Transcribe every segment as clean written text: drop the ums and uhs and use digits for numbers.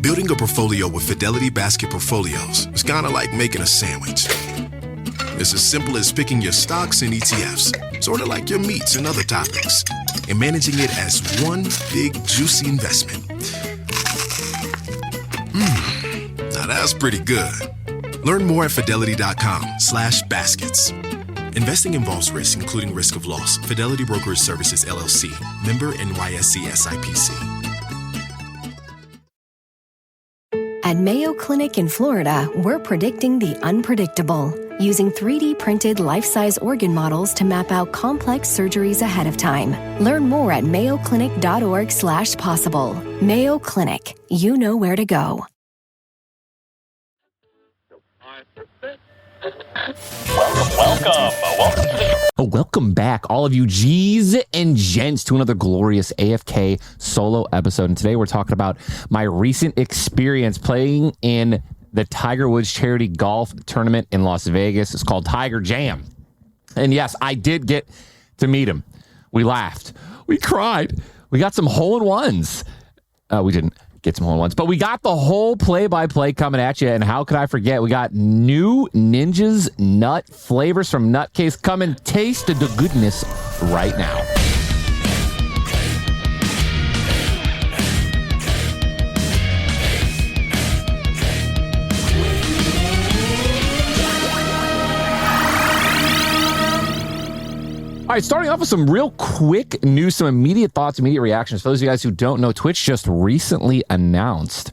Building a portfolio with Fidelity Basket Portfolios is kind of like making a sandwich. It's as simple as picking your stocks and ETFs, sort of like your meats and other topics, and managing it as one big, juicy investment. Now that's pretty good. Learn more at fidelity.com/baskets. Investing involves risk, including risk of loss. Fidelity Brokerage Services, LLC. Member NYSE SIPC. At Mayo Clinic in Florida, we're predicting the unpredictable, using 3D printed life-size organ models to map out complex surgeries ahead of time. Learn more at mayoclinic.org/possible. Mayo Clinic, you know where to go. Welcome back, all of you G's and gents, to another glorious AFK solo episode. And today we're talking about my recent experience playing in the Tiger Woods charity golf tournament in Las Vegas. It's called Tiger Jam. And yes, I did get to meet him. We laughed. We cried. We got some hole-in-ones. We didn't get some hole-in-ones, but we got the whole play-by-play coming at you. And how could I forget? We got new Ninja's nut flavors from Nutcase. Come and taste the goodness right now. All right, starting off with some real quick news, some immediate thoughts, immediate reactions. For those of you guys who don't know, Twitch just recently announced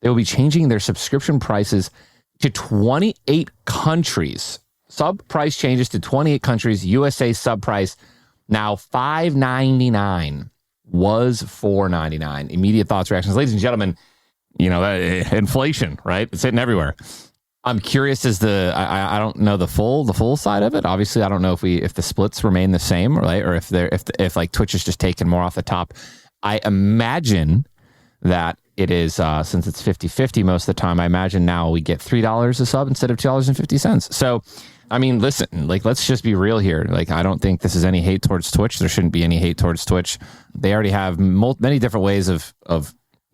they will be changing their subscription prices to 28 countries. Sub price changes to 28 countries. USA sub price now $5.99 was $4.99. Immediate thoughts, reactions. Ladies and gentlemen, you know, inflation, right? It's hitting everywhere. I'm curious as I don't know the full side of it. Obviously, I don't know if the splits remain the same, right? Or if like Twitch is just taking more off the top. I imagine that it is since it's 50-50 most of the time. I imagine now we get $3 a sub instead of $2.50. So, I mean, listen, like let's just be real here. Like I don't think this is any hate towards Twitch. There shouldn't be any hate towards Twitch. They already have many different ways of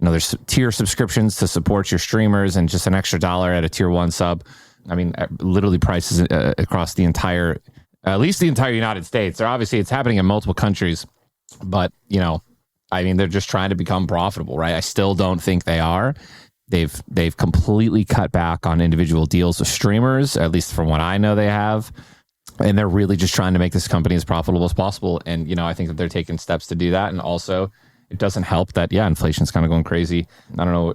you know, there's tier subscriptions to support your streamers and just an extra $1 at a tier 1 sub. I mean, literally prices across the entire, at least the entire United States. Or obviously it's happening in multiple countries, but you know, I mean, they're just trying to become profitable, right? I still don't think they are. They've completely cut back on individual deals with streamers, at least from what I know they have. And they're really just trying to make this company as profitable as possible. And, you know, I think that they're taking steps to do that. And also, it doesn't help that, yeah, inflation's kind of going crazy. I don't know,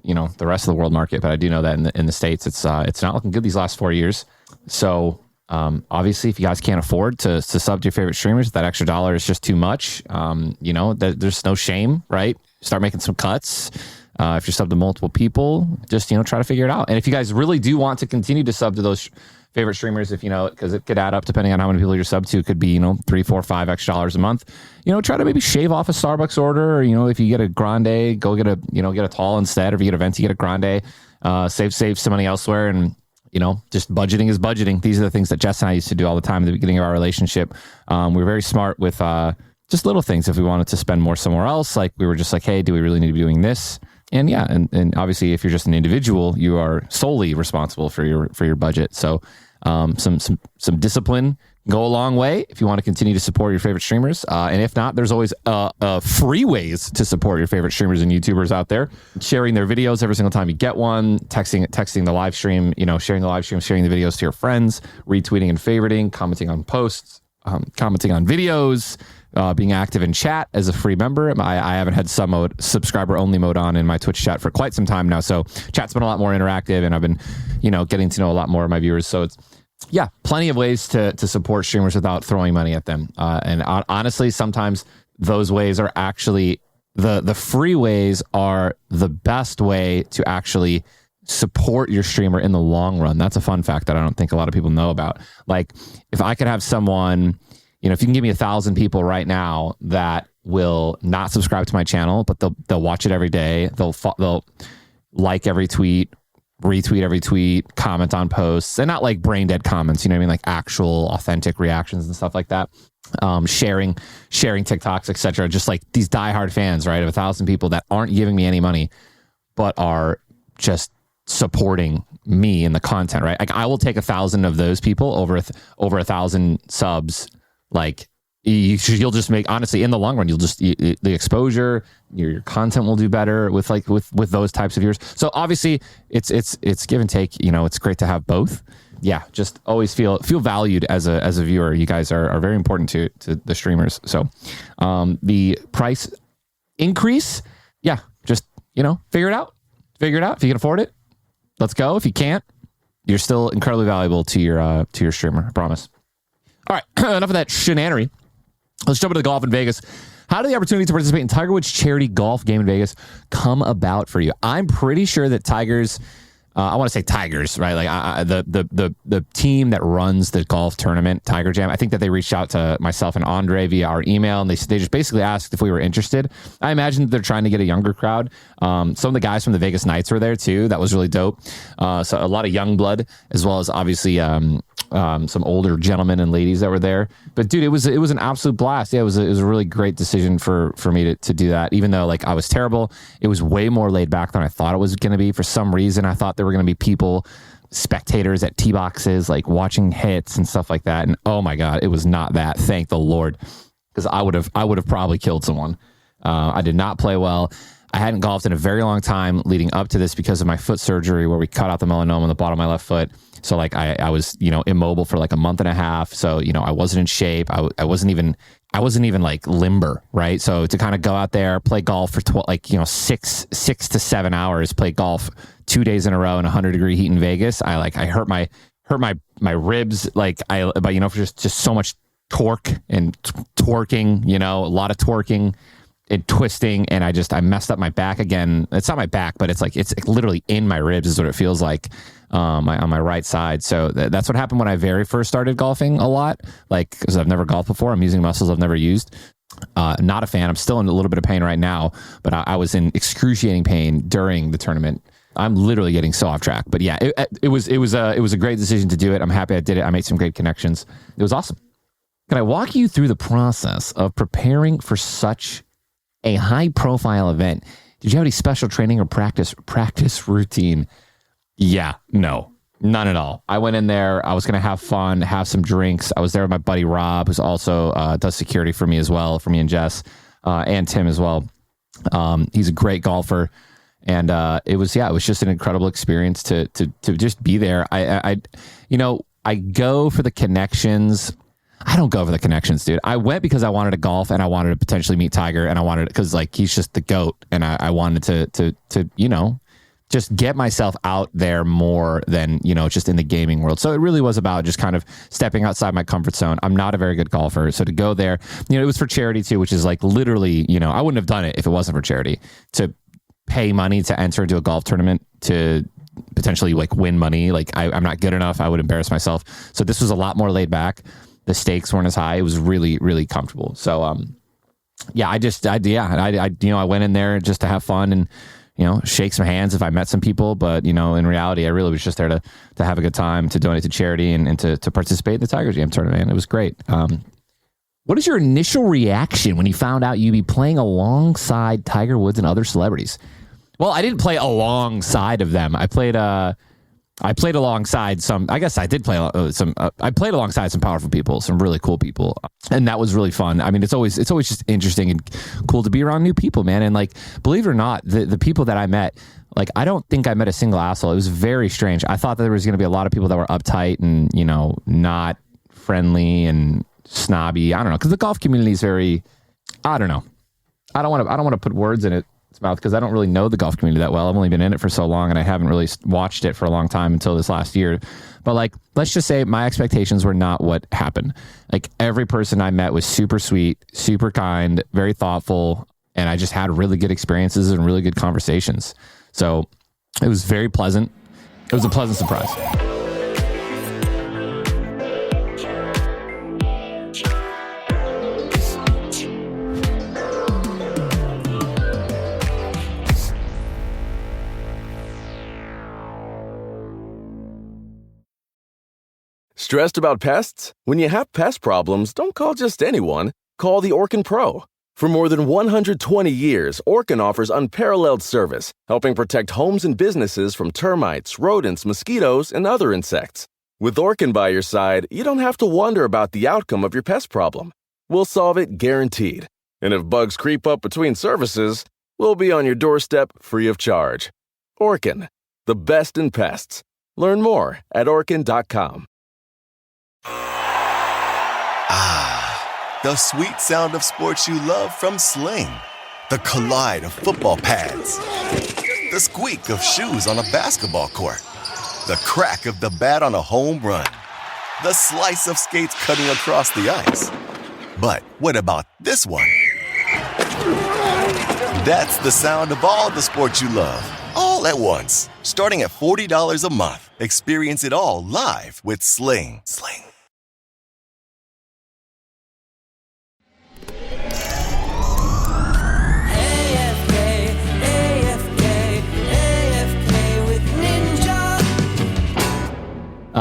you know, the rest of the world market, but I do know that in the States, it's not looking good these last 4 years. So obviously, if you guys can't afford to sub to your favorite streamers, that extra $1 is just too much. You know, there's no shame, right? Start making some cuts. If you're sub to multiple people, just, you know, try to figure it out. And if you guys really do want to continue to sub to those favorite streamers, if you know, because it could add up depending on how many people you're sub to, it could be, you know, $3, $4, $5 extra dollars a month. You know, try to maybe shave off a Starbucks order, or, you know, if you get a grande, go get a tall instead. Or if you get a venti, get a grande. Save some money elsewhere. And, you know, just budgeting is budgeting. These are the things that Jess and I used to do all the time at the beginning of our relationship. We were very smart with just little things. If we wanted to spend more somewhere else, like we were just like, hey, do we really need to be doing this? And yeah, and obviously, if you're just an individual, you are solely responsible for your budget. So, some discipline can go a long way if you want to continue to support your favorite streamers. And if not, there's always free ways to support your favorite streamers and YouTubers out there. Sharing their videos every single time you get one, texting the live stream, you know, sharing the live stream, sharing the videos to your friends, retweeting and favoriting, commenting on posts, commenting on videos. Being active in chat as a free member. I haven't had subscriber only mode on in my Twitch chat for quite some time now. So chat's been a lot more interactive, and I've been, you know, getting to know a lot more of my viewers. So it's, yeah, plenty of ways to support streamers without throwing money at them. And honestly, sometimes those ways are actually the free ways are the best way to actually support your streamer in the long run. That's a fun fact that I don't think a lot of people know about. Like, if I could have someone, you know, if you can give me 1,000 people right now that will not subscribe to my channel, but they'll watch it every day. They'll like every tweet, retweet every tweet, comment on posts, and not like brain dead comments. You know what I mean? Like actual authentic reactions and stuff like that. Sharing TikToks, etc. Just like these diehard fans, right? Of 1,000 people that aren't giving me any money, but are just supporting me in the content, right? Like I will take 1,000 of those people over 1,000 subs. Like you'll just make, honestly, in the long run, the exposure, your content will do better with those types of viewers. So obviously it's give and take. It's great to have both. Yeah, just always feel valued as a viewer. You guys are very important to the streamers. So the price increase, yeah, just figure it out. If you can afford it, let's go. If you can't, you're still incredibly valuable to your streamer. I promise. All right, enough of that shenanery. Let's jump into the golf in Vegas. How did the opportunity to participate in Tiger Woods' charity golf game in Vegas come about for you? I'm pretty sure that Tigers, I want to say Tigers, right? Like the team that runs the golf tournament, Tiger Jam. I think that they reached out to myself and Andre via our email, and they just basically asked if we were interested. I imagine that they're trying to get a younger crowd. Some of the guys from the Vegas Knights were there too. That was really dope. So a lot of young blood, as well as obviously some older gentlemen and ladies that were there. But dude, it was an absolute blast. Yeah, it was a really great decision for me to do that. Even though like I was terrible, it was way more laid back than I thought it was going to be. For some reason, I thought there were going to be people, spectators at tee boxes, like watching hits and stuff like that. And oh my God, it was not that. Thank the Lord, because I would have probably killed someone. I did not play well. I hadn't golfed in a very long time leading up to this because of my foot surgery, where we cut out the melanoma on the bottom of my left foot. So like I was, immobile for like a month and a half. So, I wasn't in shape. I wasn't even like limber. Right. So to kind of go out there, play golf for 6 to 7 hours, play golf 2 days in a row in 100-degree heat in Vegas. I hurt my ribs. For just so much torque and twerking, a lot of twerking and twisting, and I messed up my back again. It's not my back, but it's literally in my ribs is what it feels like on my right side. So that's what happened when I very first started golfing a lot, because I've never golfed before. I'm using muscles I've never used. Not a fan. I'm still in a little bit of pain right now, but I was in excruciating pain during the tournament. I'm literally getting so off track, but yeah, it was a great decision to do it. I'm happy I did it. I made some great connections. It was awesome. Can I walk you through the process of preparing for such a high-profile event? Did you have any special training or practice routine? Yeah, no, none at all. I went in there. I was going to have fun, have some drinks. I was there with my buddy Rob, who's also does security for me as well, for me and Jess, and Tim as well. He's a great golfer, and it was just an incredible experience to just be there. I go for the connections. I don't go for the connections, dude. I went because I wanted to golf and I wanted to potentially meet Tiger, and I wanted because he's just the GOAT, and I wanted to just get myself out there more than just in the gaming world. So it really was about just kind of stepping outside my comfort zone. I'm not a very good golfer, so to go there, it was for charity too, which is like literally, I wouldn't have done it if it wasn't for charity. To pay money to enter into a golf tournament to potentially win money, I'm not good enough. I would embarrass myself. So this was a lot more laid back. The stakes weren't as high. It was really, really comfortable. So, I went in there just to have fun and, shake some hands if I met some people. But, in reality, I really was just there to have a good time, to donate to charity and to participate in the Tiger Jam tournament. It was great. What is your initial reaction when you found out you'd be playing alongside Tiger Woods and other celebrities? Well, I didn't play alongside of them. I played alongside some, I guess I did play some, I played alongside some powerful people, some really cool people. And that was really fun. I mean, it's always just interesting and cool to be around new people, man. And believe it or not, the people that I met, I don't think I met a single asshole. It was very strange. I thought that there was going to be a lot of people that were uptight and, not friendly and snobby. I don't know. Cause the golf community is very, I don't know. I don't want to put words in its mouth because I don't really know the golf community that well. I've only been in it for so long and I haven't really watched it for a long time until this last year. But let's just say my expectations were not what happened. Every person I met was super sweet, super kind, very thoughtful. And I just had really good experiences and really good conversations. So it was very pleasant. It was a pleasant surprise. Stressed about pests? When you have pest problems, don't call just anyone. Call the Orkin Pro. For more than 120 years, Orkin offers unparalleled service, helping protect homes and businesses from termites, rodents, mosquitoes, and other insects. With Orkin by your side, you don't have to wonder about the outcome of your pest problem. We'll solve it guaranteed. And if bugs creep up between services, we'll be on your doorstep free of charge. Orkin, the best in pests. Learn more at orkin.com. The sweet sound of sports you love from Sling. The collide of football pads. The squeak of shoes on a basketball court. The crack of the bat on a home run. The slice of skates cutting across the ice. But what about this one? That's the sound of all the sports you love, all at once. Starting at $40 a month. Experience it all live with Sling.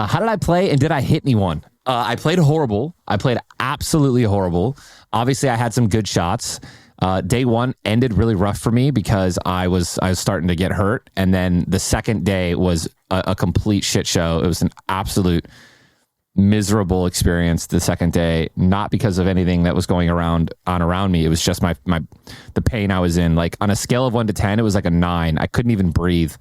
How did I play and did I hit anyone? I played horrible. I played absolutely horrible. Obviously, I had some good shots. Day one ended really rough for me because I was starting to get hurt. And then the second day was a complete shit show. It was an absolute miserable experience the second day, not because of anything that was going around me. It was just the pain I was in. Like on a scale of 1 to 10, it was like a 9. I couldn't even breathe.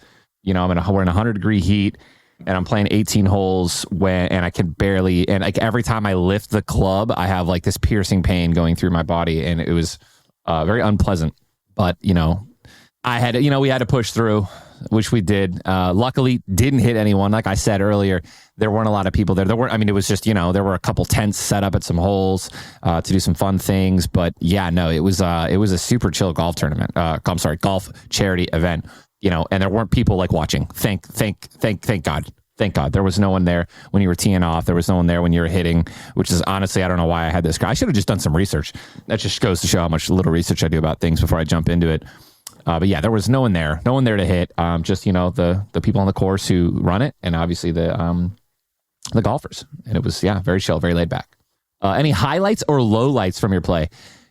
You know, we're in 100-degree heat. And I'm playing 18 holes and I can barely, and like every time I lift the club, I have like this piercing pain going through my body, and it was very unpleasant. But we had to push through, which we did. Luckily, didn't hit anyone. Like I said earlier, there weren't a lot of people there. It was just, there were a couple tents set up at some holes to do some fun things. But yeah, no, it was a super chill golf tournament. Golf charity event. And there weren't people like watching. Thank God. Thank God. There was no one there when you were teeing off. There was no one there when you were hitting, which is honestly, I don't know why I had this guy. I should have just done some research. That just goes to show how much little research I do about things before I jump into it. But yeah, there was no one there to hit. Just, the people on the course who run it, and obviously the golfers. And it was, very chill, very laid back. Any highlights or lowlights from your play?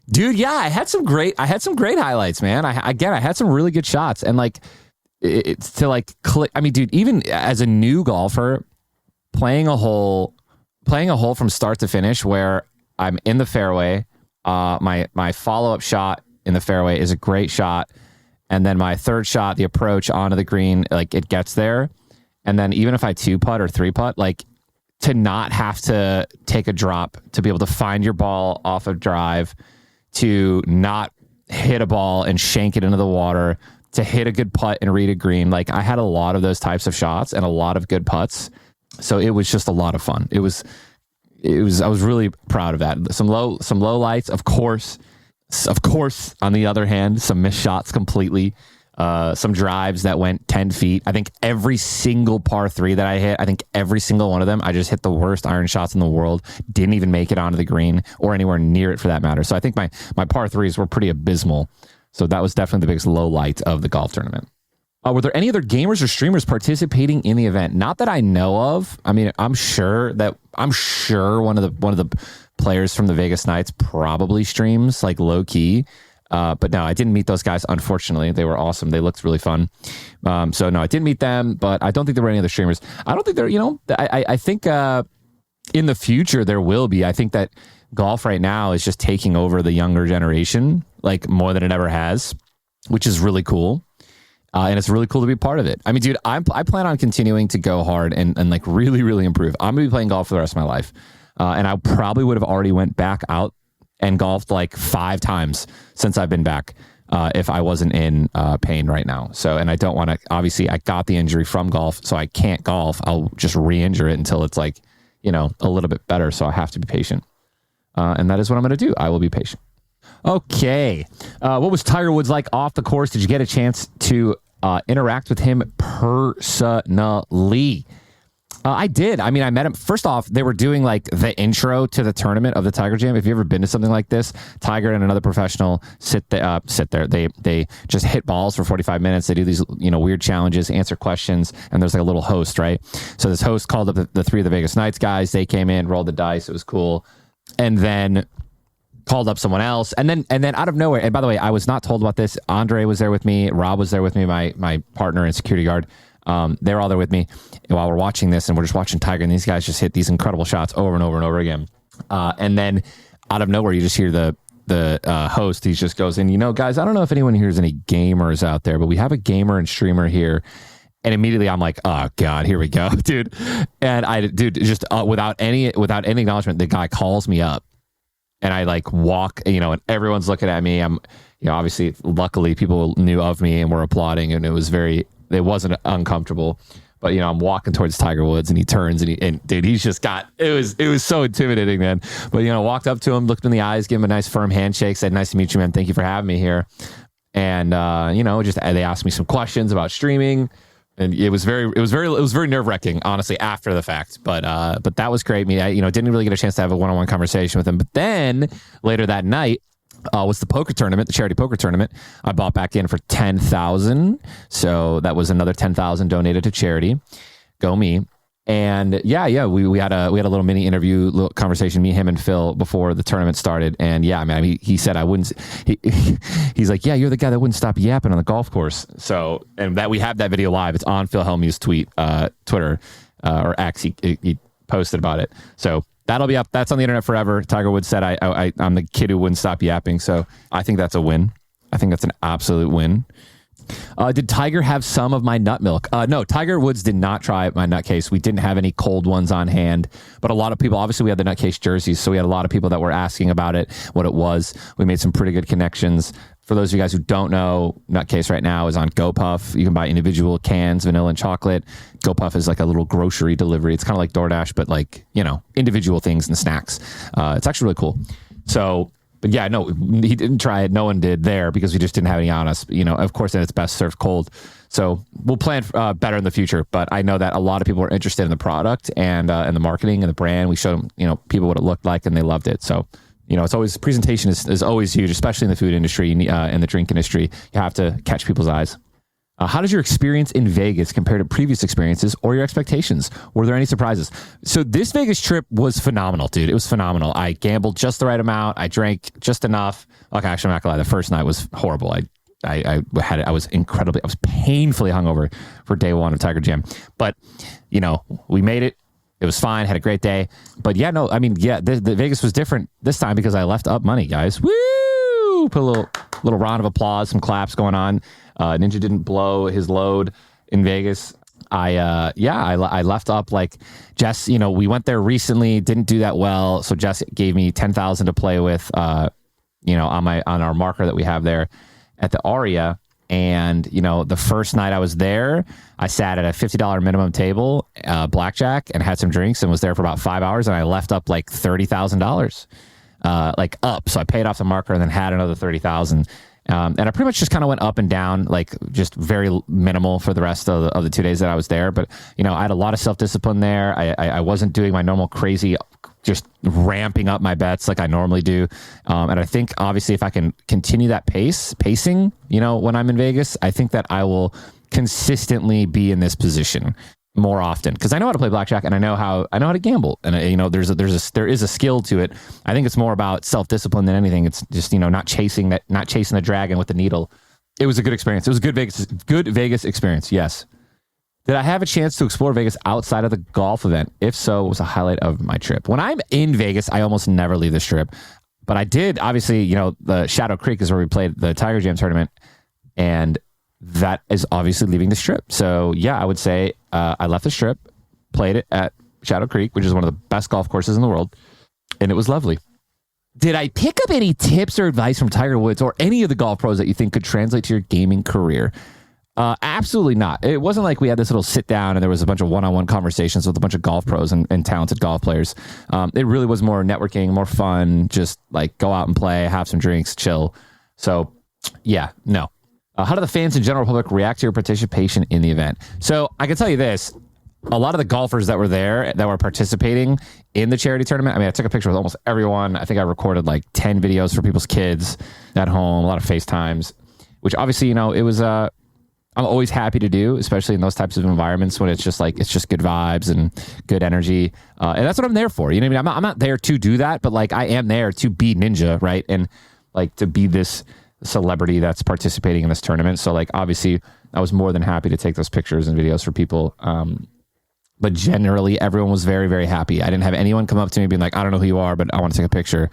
Dude, yeah, I had some great highlights, man. I had some really good shots, and like it's to like click. I mean, dude, even as a new golfer, playing a hole from start to finish where I'm in the fairway, my follow-up shot in the fairway is a great shot, and then my third shot, the approach onto the green, like it gets there, and then even if I 2-putt or 3-putt, like to not have to take a drop, to be able to find your ball off of drive, to not hit a ball and shank it into the water, to hit a good putt and read a green. Like I had a lot of those types of shots and a lot of good putts. So it was just a lot of fun. I was really proud of that. Some low lights, of course, on the other hand, some missed shots completely. Some drives that went 10 feet. I think every single par 3 that I hit, I think every single one of them, I just hit the worst iron shots in the world. Didn't even make it onto the green or anywhere near it for that matter. So I think my par 3s were pretty abysmal. So that was definitely the biggest low light of the golf tournament. Were there any other gamers or streamers participating in the event? Not that I know of. I mean, I'm sure one of the players from the Vegas Knights probably streams like low key. But no, I didn't meet those guys. Unfortunately, they were awesome. They looked really fun. So no, I didn't meet them, but I don't think there were any other streamers. I don't think I think in the future there will be. I think that golf right now is just taking over the younger generation, like more than it ever has, which is really cool. And it's really cool to be part of it. I mean, dude, I plan on continuing to go hard and like really, really improve. I'm going to be playing golf for the rest of my life. And I probably would have already went back out and golfed like 5 times since I've been back if I wasn't in pain right now. So, and I don't want to, obviously I got the injury from golf, so I can't golf. I'll just re-injure it until it's like, a little bit better. So I have to be patient. And that is what I'm going to do. I will be patient. Okay. What was Tiger Woods like off the course? Did you get a chance to interact with him personally? I did. I mean, I met him. First off, they were doing like the intro to the tournament of the Tiger Jam. If you've ever been to something like this, Tiger and another professional sit there. They just hit balls for 45 minutes. They do these, weird challenges, answer questions, and there's like a little host, right? So this host called up the 3 of the Vegas Knights guys. They came in, rolled the dice. It was cool. And then called up someone else, and then out of nowhere. And by the way, I was not told about this. Andre was there with me. Rob was there with me. My partner and security guard. They were all there with me while we're watching this, and we're just watching Tiger, and these guys just hit these incredible shots over and over and over again. And then out of nowhere, you just hear the host. He just goes in, guys, I don't know if anyone here's any gamers out there, but we have a gamer and streamer here. And immediately I'm like, oh God, here we go, dude. And just without any acknowledgement, the guy calls me up, and I like walk, and everyone's looking at me. I'm, obviously, luckily people knew of me and were applauding, and it wasn't uncomfortable. But I'm walking towards Tiger Woods, and he turns, and dude, he's just got it was so intimidating, man. But walked up to him, looked him in the eyes, gave him a nice firm handshake, said, "Nice to meet you, man. Thank you for having me here." And just they asked me some questions about streaming, and it was very nerve wracking, honestly, after the fact. But that was great. I didn't really get a chance to have a one-on-one conversation with him. But then later that night, was the poker tournament, the charity poker tournament. I bought back in for $10,000, so that was another $10,000 donated to charity. Go me! And we had a little mini interview, little conversation, me, him, and Phil before the tournament started. And he said I wouldn't. He's like, yeah, you're the guy that wouldn't stop yapping on the golf course. So, and that we have that video live. It's on Phil Hellmuth's Twitter or X. He posted about it. So. That'll be up. That's on the internet forever. Tiger Woods said, I'm the kid who wouldn't stop yapping. So I think that's a win. I think that's an absolute win. Did Tiger have some of my nut milk? No, Tiger Woods did not try my Nutcase. We didn't have any cold ones on hand, but a lot of people, obviously we had the Nutcase jerseys, so we had a lot of people that were asking about it, what it was. We made some pretty good connections. For those of you guys who don't know, Nutcase right now is on GoPuff. You can buy individual cans, vanilla and chocolate. GoPuff is like a little grocery delivery. It's kind of like DoorDash, but like, individual things and snacks. It's actually really cool. So, but yeah, no, he didn't try it. No one did there because we just didn't have any on us. Of course, then it's best served cold. So we'll plan better in the future. But I know that a lot of people were interested in the product and the marketing and the brand. We showed them, people what it looked like, and they loved it. So, it's always, presentation is always huge, especially in the food industry and the drink industry. You have to catch people's eyes. How does your experience in Vegas compare to previous experiences or your expectations? Were there any surprises? So this Vegas trip was phenomenal, dude. It was phenomenal. I gambled just the right amount. I drank just enough. Okay, actually, I'm not gonna lie. The first night was horrible. I was painfully hungover for day one of Tiger Jam. But, we made it. It was fine. Had a great day. But the Vegas was different this time because I left up money, guys. Woo! Put a little round of applause, some claps going on. Ninja didn't blow his load in Vegas. I left up like Jess, we went there recently, didn't do that well. So Jess gave me $10,000 to play with, on our marker that we have there at the Aria. And, the first night I was there, I sat at a $50 minimum table, blackjack, and had some drinks and was there for about 5 hours. And I left up like $30,000, up. So I paid off the marker and then had another 30,000. And I pretty much just kind of went up and down, like just very minimal for the rest of the 2 days that I was there. But, I had a lot of self-discipline there. I wasn't doing my normal crazy, just ramping up my bets like I normally do. And I think obviously if I can continue that pacing, when I'm in Vegas, I think that I will consistently be in this position more often because I know how to play blackjack and I know how to gamble. And there is a skill to it. I think it's more about self-discipline than anything. It's just, not chasing the dragon with the needle. It was a good experience. It was a good Vegas experience. Yes. Did I have a chance to explore Vegas outside of the golf event? If so, it was a highlight of my trip. When I'm in Vegas, I almost never leave the Strip. But I did, obviously, the Shadow Creek is where we played the Tiger Jam tournament. And that is obviously leaving the Strip. So, yeah, I would say I left the Strip, played it at Shadow Creek, which is one of the best golf courses in the world. And it was lovely. Did I pick up any tips or advice from Tiger Woods or any of the golf pros that you think could translate to your gaming career? Absolutely not. It wasn't like we had this little sit down and there was a bunch of one-on-one conversations with a bunch of golf pros and talented golf players. It really was more networking, more fun, just like go out and play, have some drinks, chill. So yeah, no. How do the fans and general public react to your participation in the event? So I can tell you this, a lot of the golfers that were there that were participating in the charity tournament, I took a picture with almost everyone. I think I recorded like 10 videos for people's kids at home, a lot of FaceTimes, which obviously, it was, I'm always happy to do, especially in those types of environments when it's just good vibes and good energy. And that's what I'm there for. You know what I mean? I'm not there to do that, but like I am there to be Ninja, right? And like to be this celebrity that's participating in this tournament. So like, obviously I was more than happy to take those pictures and videos for people. But generally everyone was very, very happy. I didn't have anyone come up to me being like, I don't know who you are, but I want to take a picture.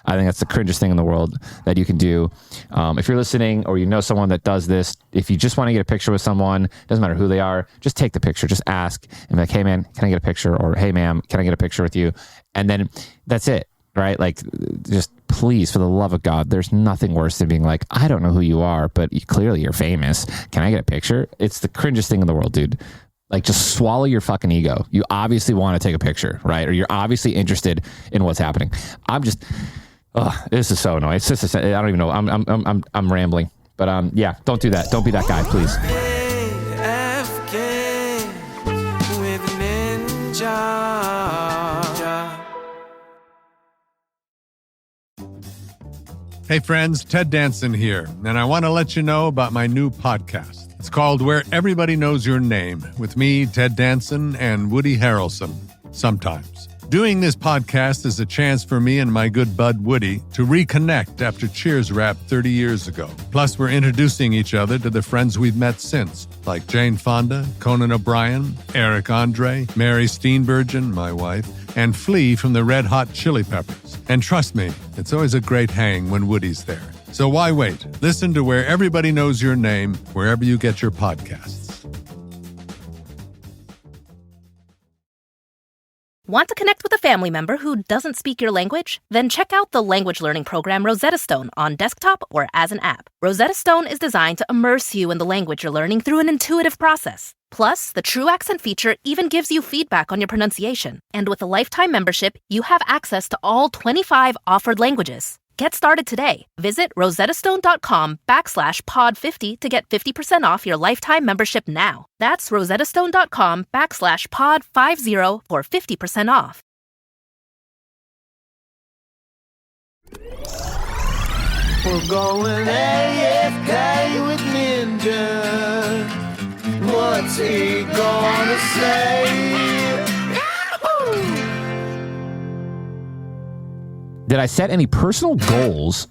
I think that's the cringest thing in the world that you can do. If you're listening or you know someone that does this, if you just want to get a picture with someone, doesn't matter who they are, just take the picture, just ask and be like, hey man, can I get a picture? Or hey ma'am, can I get a picture with you? And then that's it, right? Like just please, for the love of God, there's nothing worse than being like, I don't know who you are, but clearly you're famous. Can I get a picture? It's the cringest thing in the world, dude. Like just swallow your fucking ego. You obviously want to take a picture, right? Or you're obviously interested in what's happening. This is so annoying. It's just, I don't even know. I'm rambling, but yeah, don't do that. Don't be that guy, please. Hey friends, Ted Danson here, and I want to let you know about my new podcast. It's called Where Everybody Knows Your Name, with me, Ted Danson, and Woody Harrelson, sometimes. Doing this podcast is a chance for me and my good bud Woody to reconnect after Cheers wrapped 30 years ago. Plus, we're introducing each other to the friends we've met since, like Jane Fonda, Conan O'Brien, Eric Andre, Mary Steenburgen, my wife, and Flea from the Red Hot Chili Peppers. And trust me, it's always a great hang when Woody's there. So why wait? Listen to Where Everybody Knows Your Name, wherever you get your podcasts. Want to connect with a family member who doesn't speak your language? Then check out the language learning program Rosetta Stone on desktop or as an app. Rosetta Stone is designed to immerse you in the language you're learning through an intuitive process. Plus, the True Accent feature even gives you feedback on your pronunciation. And with a lifetime membership, you have access to all 25 offered languages. Get started today. Visit rosettastone.com/pod50 to get 50% off your lifetime membership now. That's rosettastone.com/pod50 for 50% off. We're going AFK with Ninja. What's he gonna say? Did I set any personal goals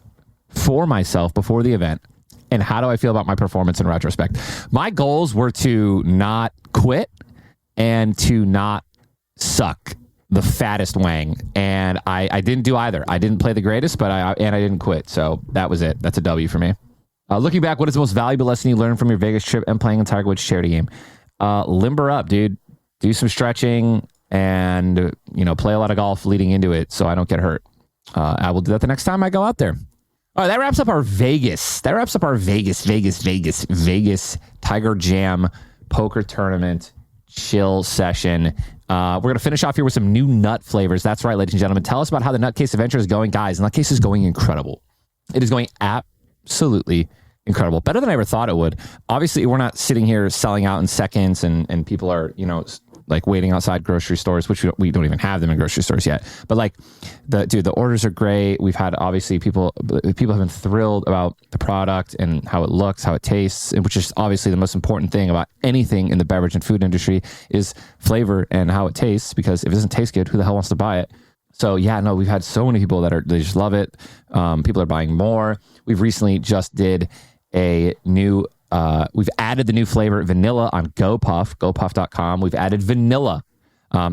for myself before the event? And how do I feel about my performance in retrospect? My goals were to not quit and to not suck the fattest wang. And I didn't do either. I didn't play the greatest, but I didn't quit. So that was it. That's a W for me. Looking back, what is the most valuable lesson you learned from your Vegas trip and playing a Tiger Woods charity game? Limber up, dude. Do some stretching and, play a lot of golf leading into it so I don't get hurt. I will do that the next time I go out there. All right, that wraps up our Vegas. Vegas Tiger Jam poker tournament chill session. We're going to finish off here with some new nut flavors. That's right, ladies and gentlemen. Tell us about how the Nutcase adventure is going. Guys, Nutcase is going incredible. It is going absolutely incredible. Better than I ever thought it would. Obviously, we're not sitting here selling out in seconds and people are, like waiting outside grocery stores, which we don't even have them in grocery stores yet. But like the orders are great. We've had obviously people have been thrilled about the product and how it looks, how it tastes, and which is obviously the most important thing about anything in the beverage and food industry is flavor and how it tastes, because if it doesn't taste good, who the hell wants to buy it? So yeah, no, we've had so many people they just love it. People are buying more. We've recently just did a new we've added the new flavor vanilla on GoPuff, gopuff.com. We've added vanilla.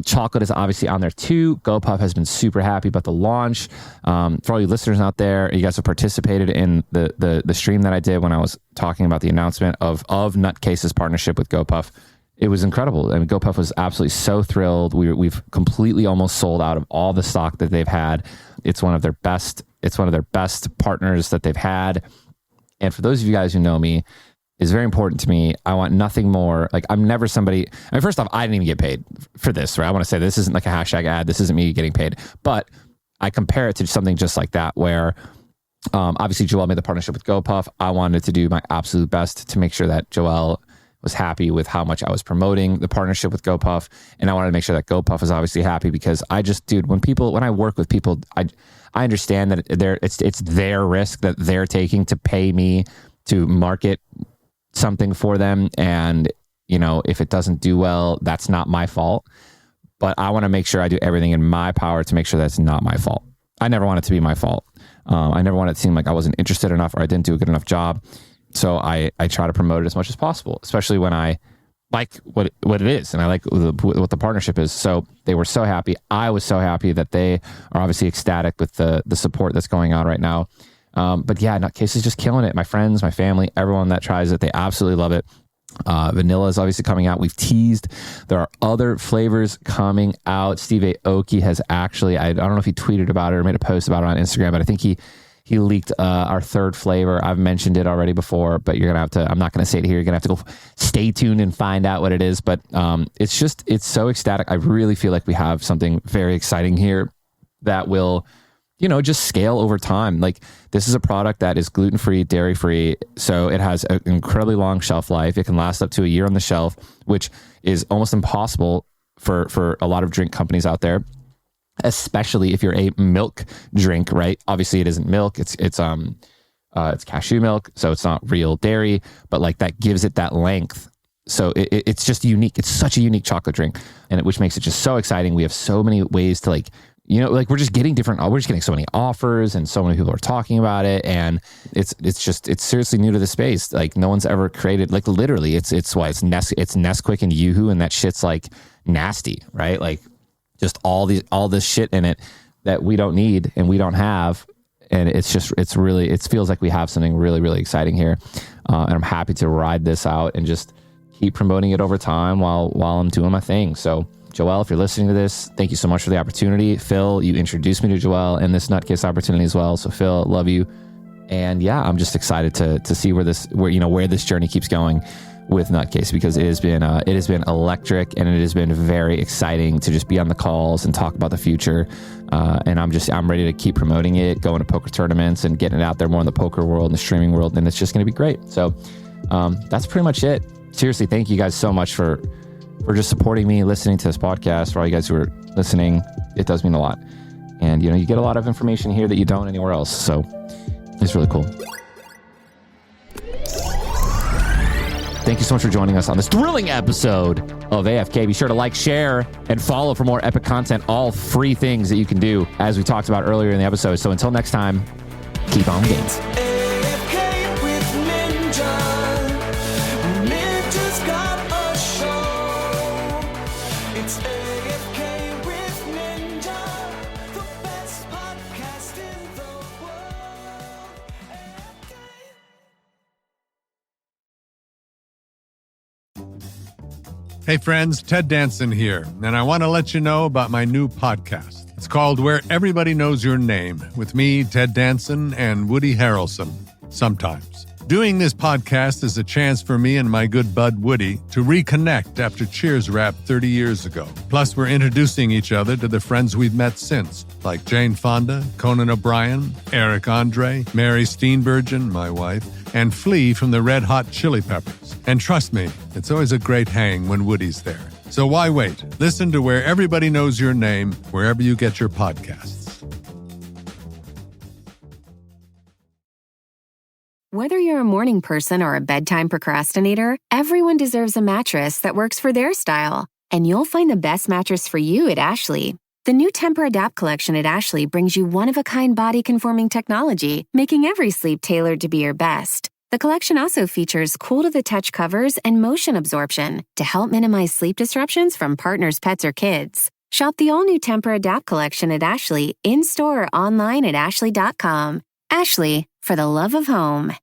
Chocolate is obviously on there too. GoPuff has been super happy about the launch. For all you listeners out there, you guys have participated in the stream that I did when I was talking about the announcement of Nutcase's partnership with GoPuff. It was incredible. I mean, GoPuff was absolutely so thrilled. We've completely almost sold out of all the stock that they've had. It's one of their best partners that they've had. And for those of you guys who know me, is very important to me. I want nothing more. Like, I'm never somebody. I mean, first off, I didn't even get paid for this, right? I want to say this isn't like a hashtag ad. This isn't me getting paid, but I compare it to something just like that, where obviously Joel made the partnership with GoPuff. I wanted to do my absolute best to make sure that Joel was happy with how much I was promoting the partnership with GoPuff, and I wanted to make sure that GoPuff was obviously happy, because when I work with people, I understand that it's their risk that they're taking to pay me to market something for them. And, if it doesn't do well, that's not my fault. But I want to make sure I do everything in my power to make sure that's not my fault. I never want it to be my fault. I never want it to seem like I wasn't interested enough or I didn't do a good enough job. So I try to promote it as much as possible, especially when I like what it is and I like what the partnership is. So they were so happy. I was so happy that they are obviously ecstatic with the support that's going on right now. But yeah, Nutcase is just killing it. My friends, my family, everyone that tries it, they absolutely love it. Vanilla is obviously coming out. We've teased. There are other flavors coming out. Steve Aoki has actually, I don't know if he tweeted about it or made a post about it on Instagram, but I think he leaked our third flavor. I've mentioned it already before, but you're going to have to, I'm not going to say it here. You're going to have to go stay tuned and find out what it is. But it's so ecstatic. I really feel like we have something very exciting here that will, just scale over time. Like, this is a product that is gluten-free, dairy-free. So it has an incredibly long shelf life. It can last up to a year on the shelf, which is almost impossible for a lot of drink companies out there, especially if you're a milk drink, right? Obviously it isn't milk. It's cashew milk. So it's not real dairy, but like that gives it that length. So it's just unique. It's such a unique chocolate drink, which makes it just so exciting. We have so many ways to we're just getting so many offers and so many people are talking about it. And it's seriously new to the space. Like, no one's ever created, like, literally it's Nesquik and Yoo-hoo, and that shit's like nasty, right? Like, just all this shit in it that we don't need and we don't have. And it feels like we have something really, really exciting here. And I'm happy to ride this out and just keep promoting it over time while I'm doing my thing. So, Joelle, if you're listening to this, thank you so much for the opportunity. Phil, you introduced me to Joelle and this Nutcase opportunity as well. So Phil, love you. And yeah, I'm just excited to see where this journey keeps going with Nutcase, because it has been electric and it has been very exciting to just be on the calls and talk about the future. And I'm ready to keep promoting it, going to poker tournaments and getting it out there more in the poker world and the streaming world. And it's just going to be great. So that's pretty much it. Seriously, thank you guys so much for just supporting me, listening to this podcast. For all you guys who are listening, it does mean a lot. And, you get a lot of information here that you don't anywhere else. So it's really cool. Thank you so much for joining us on this thrilling episode of AFK. Be sure to like, share, and follow for more epic content, all free things that you can do, as we talked about earlier in the episode. So until next time, keep on the games. AFK with Ninja. Ninja's got a show. It's AFK with Ninja, the best podcast in the world. AFK. Hey friends, Ted Danson here, and I want to let you know about my new podcast. It's called Where Everybody Knows Your Name, with me, Ted Danson, and Woody Harrelson, sometimes. Doing this podcast is a chance for me and my good bud Woody to reconnect after Cheers wrapped 30 years ago. Plus, we're introducing each other to the friends we've met since, like Jane Fonda, Conan O'Brien, Eric Andre, Mary Steenburgen, my wife, and Flea from the Red Hot Chili Peppers. And trust me, it's always a great hang when Woody's there. So why wait? Listen to Where Everybody Knows Your Name, wherever you get your podcasts. Whether you're a morning person or a bedtime procrastinator, everyone deserves a mattress that works for their style. And you'll find the best mattress for you at Ashley. The new Temper-Adapt collection at Ashley brings you one-of-a-kind body-conforming technology, making every sleep tailored to be your best. The collection also features cool-to-the-touch covers and motion absorption to help minimize sleep disruptions from partners, pets, or kids. Shop the all-new Temper-Adapt collection at Ashley, in-store or online at ashley.com. Ashley, for the love of home.